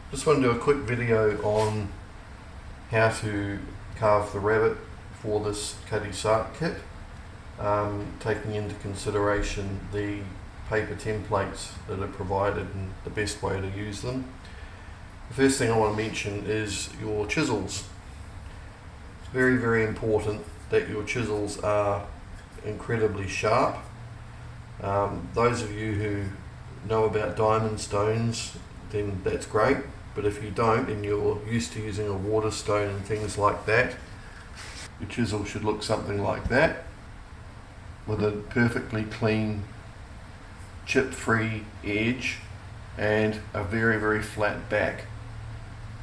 Just want to do a quick video on how to carve the rabbit for this Cutty Sark kit, taking into consideration the paper templates that are provided and the best way to use them. The first thing I want to mention is your chisels. Very, very important that your chisels are incredibly sharp. Those of you who know about diamond stones, then that's great, but if you don't and you're used to using a water stone and things like that, your chisel should look something like that, with a perfectly clean chip-free edge and a very, very flat back.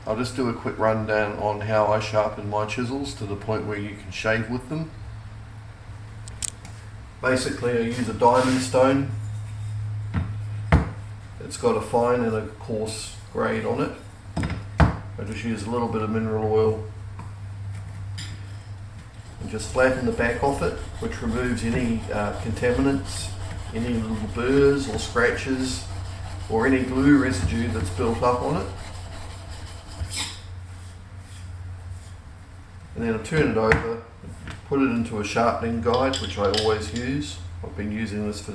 I'll just do a quick rundown on how I sharpen my chisels to the point where you can shave with them. Basically, I use a diamond stone. It's got a fine and a coarse grade on it. I just use a little bit of mineral oil and just flatten the back off it, which removes any contaminants, any little burrs or scratches or any glue residue that's built up on it. And then I turn it over, put it into a sharpening guide, which I always use. I've been using this for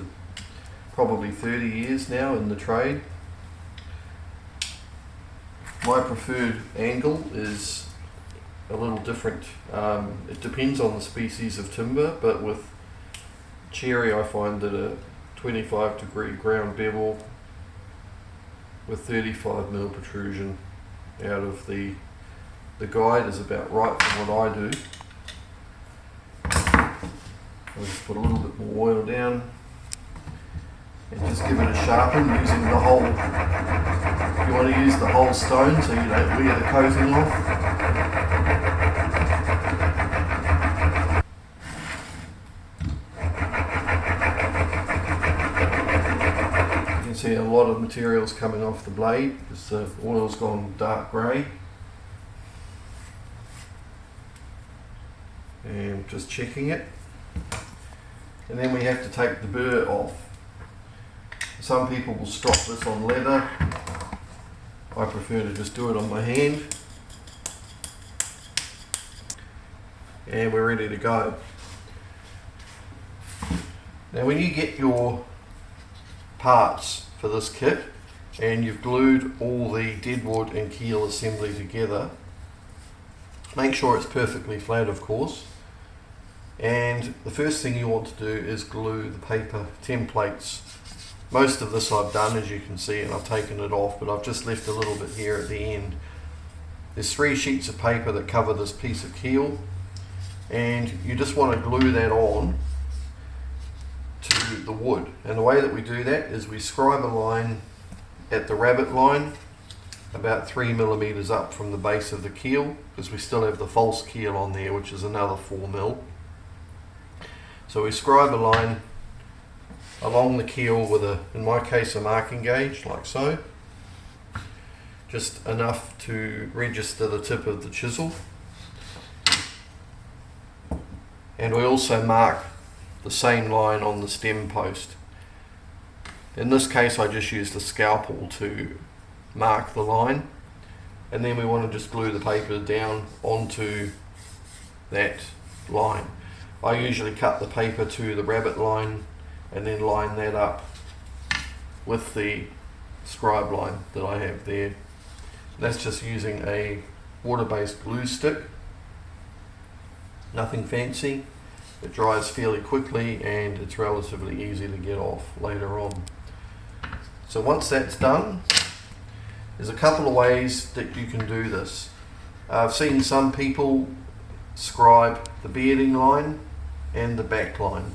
probably 30 years now in the trade. My preferred angle is a little different. It depends on the species of timber, but with cherry I find that a 25-degree ground bevel with 35mm protrusion out of the guide is about right for what I do. I'll just put a little bit more oil down and just give it a sharpen using the whole, you want to use the whole stone so you don't wear the coating off. You can see a lot of materials coming off the blade because the oil's gone dark grey. And just checking it, and then we have to take the burr off. Some people will strop this on leather. I prefer to just do it on my hand, and we're ready to go. Now when you get your parts for this kit and you've glued all the deadwood and keel assembly together, make sure it's perfectly flat, of course. And the first thing you want to do is glue the paper templates. Most of this I've done, as you can see, and I've taken it off, but I've just left a little bit here at the end. There's 3 sheets of paper that cover this piece of keel, and you just want to glue that on to the wood. And the way that we do that is we scribe a line at the rabbet line about 3mm up from the base of the keel, because we still have the false keel on there, which is another 4mm. So we scribe a line along the keel with in my case, a marking gauge, like so. Just enough to register the tip of the chisel. And we also mark the same line on the stem post. In this case, I just used a scalpel to mark the line, and then we want to just glue the paper down onto that line. I usually cut the paper to the rabbet line and then line that up with the scribe line that I have there. That's just using a water-based glue stick, nothing fancy. It dries fairly quickly and it's relatively easy to get off later on. So once that's done, there's a couple of ways that you can do this. I've seen some people scribe the bearding line and the back line.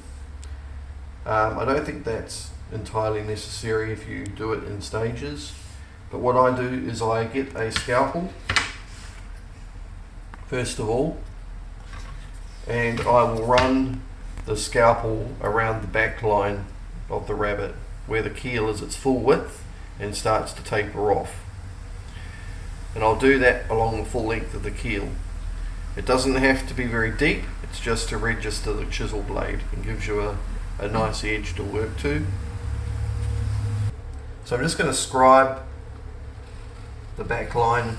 I don't think that's entirely necessary if you do it in stages, but what I do is I get a scalpel first of all, and I will run the scalpel around the back line of the rabbet where the keel is its full width and starts to taper off. And I'll do that along the full length of the keel. It doesn't have to be very deep, it's just to register the chisel blade and gives you a nice edge to work to. So I'm just going to scribe the back line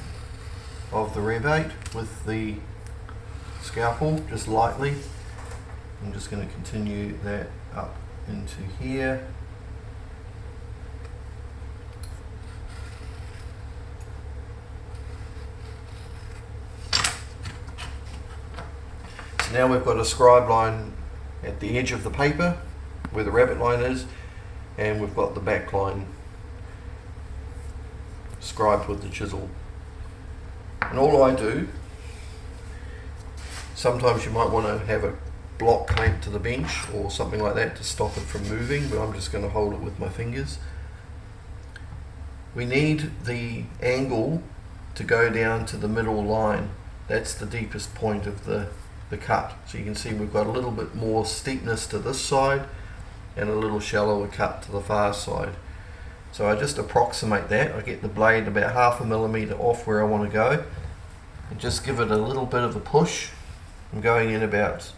of the Rabbet with the scalpel, just lightly. I'm just going to continue that up into here. So now we've got a scribe line at the edge of the paper where the Rabbet line is, and we've got the back line scribed with the chisel. And all I do, sometimes you might want to have a block clamped to the bench or something like that to stop it from moving, but I'm just going to hold it with my fingers. We need the angle to go down to the middle line. That's the deepest point of the cut. So you can see we've got a little bit more steepness to this side and a little shallower cut to the far side. So I just approximate that. I get the blade about 1/2 millimeter off where I want to go and just give it a little bit of a push. I'm going in about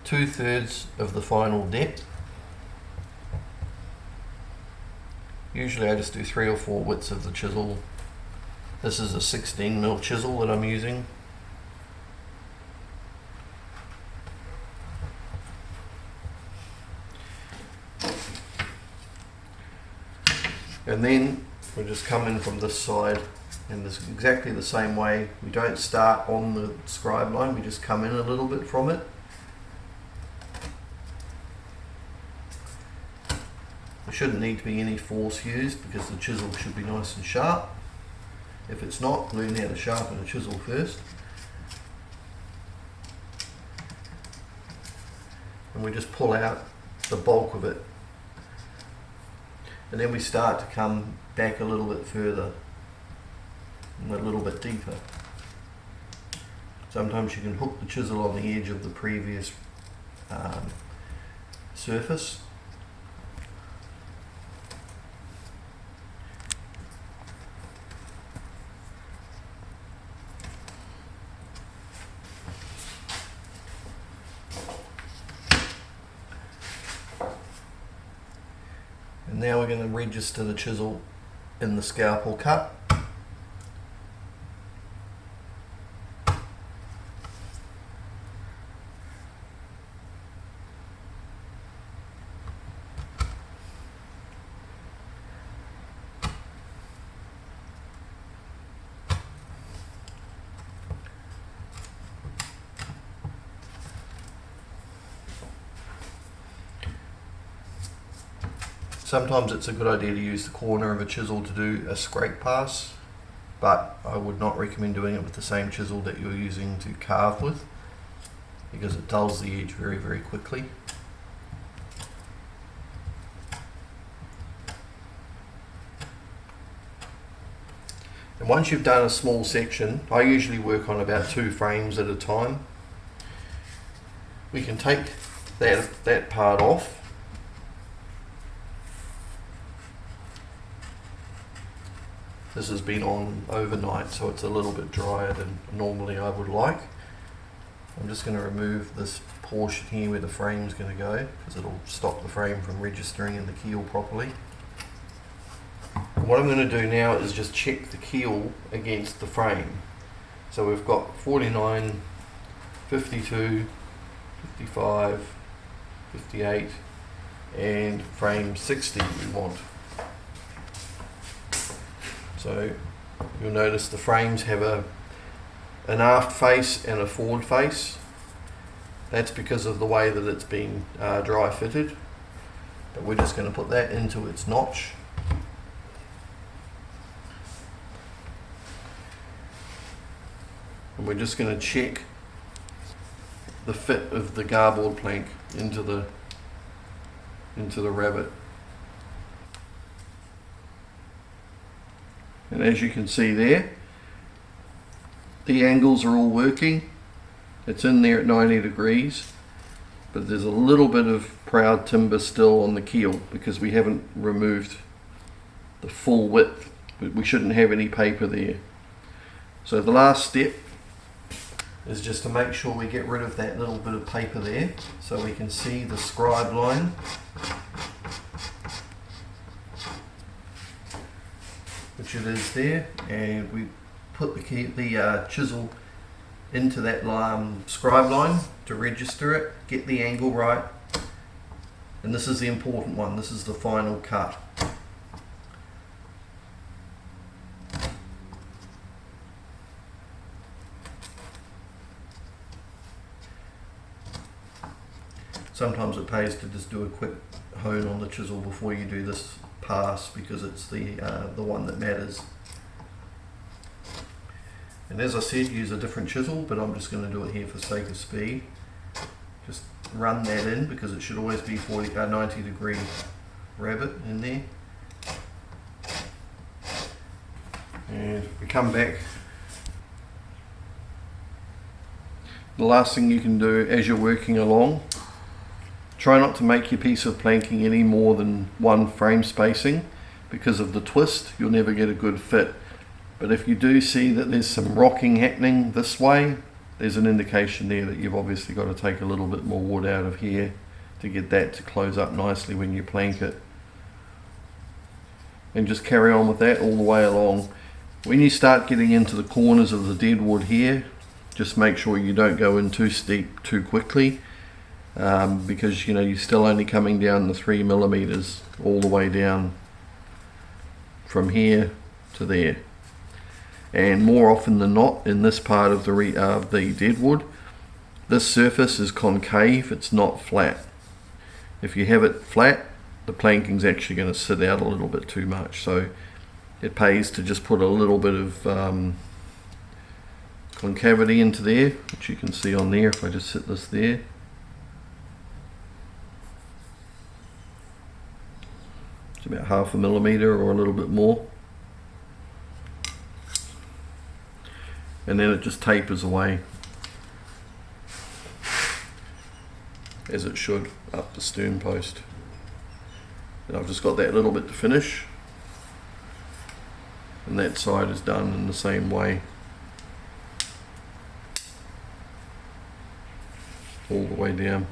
2/3 of the final depth. Usually I just do 3 or 4 widths of the chisel. This is a 16mm chisel that I'm using. And then we'll just come in from this side in this exactly the same way. We don't start on the scribe line, we just come in a little bit from it. There shouldn't need to be any force used because the chisel should be nice and sharp. If it's not, learn how to sharpen a chisel first. And we just pull out the bulk of it. And then we start to come back a little bit further and a little bit deeper. Sometimes you can hook the chisel on the edge of the previous surface. And now we're going to register the chisel in the scalpel cut. Sometimes it's a good idea to use the corner of a chisel to do a scrape pass, but I would not recommend doing it with the same chisel that you're using to carve with, because it dulls the edge very, very quickly. And once you've done a small section, I usually work on about 2 frames at a time. We can take that part off. This has been on overnight, so it's a little bit drier than normally I would like. I'm just going to remove this portion here where the frame's going to go, because it'll stop the frame from registering in the keel properly. And what I'm going to do now is just check the keel against the frame. So we've got 49, 52, 55, 58 and frame 60 we want. So you'll notice the frames have an aft face and a forward face. That's because of the way that it's been dry fitted. But we're just going to put that into its notch. And we're just going to check the fit of the garboard plank into the Rabbet. And as you can see there, the angles are all working. It's in there at 90 degrees, but there's a little bit of proud timber still on the keel because we haven't removed the full width, but we shouldn't have any paper there. So the last step is just to make sure we get rid of that little bit of paper there so we can see the scribe line. Which which it is there, and we put the chisel into that scribe line to register it, get the angle right, and this is the important one, this is the final cut. Sometimes it pays to just do a quick hone on the chisel before you do this pass, because it's the one that matters. And as I said, use a different chisel, but I'm just going to do it here for sake of speed. Just run that in, because it should always be 90 degree rabbet in there. And we come back. The last thing you can do as you're working along, try not to make your piece of planking any more than 1 frame spacing. Because of the twist, you'll never get a good fit. But if you do see that there's some rocking happening this way, there's an indication there that you've obviously got to take a little bit more wood out of here to get that to close up nicely when you plank it. And just carry on with that all the way along. When you start getting into the corners of the dead wood here, just make sure you don't go in too steep too quickly. Because you're still only coming down the 3mm all the way down from here to there. And more often than not, in this part of the dead wood, this surface is concave, it's not flat. If you have it flat, the planking's actually going to sit out a little bit too much, so it pays to just put a little bit of concavity into there, which you can see on there if I just sit this there. It's about 1/2 mm or a little bit more. And then it just tapers away, as it should, up the stern post. And I've just got that little bit to finish. And that side is done in the same way. All the way down.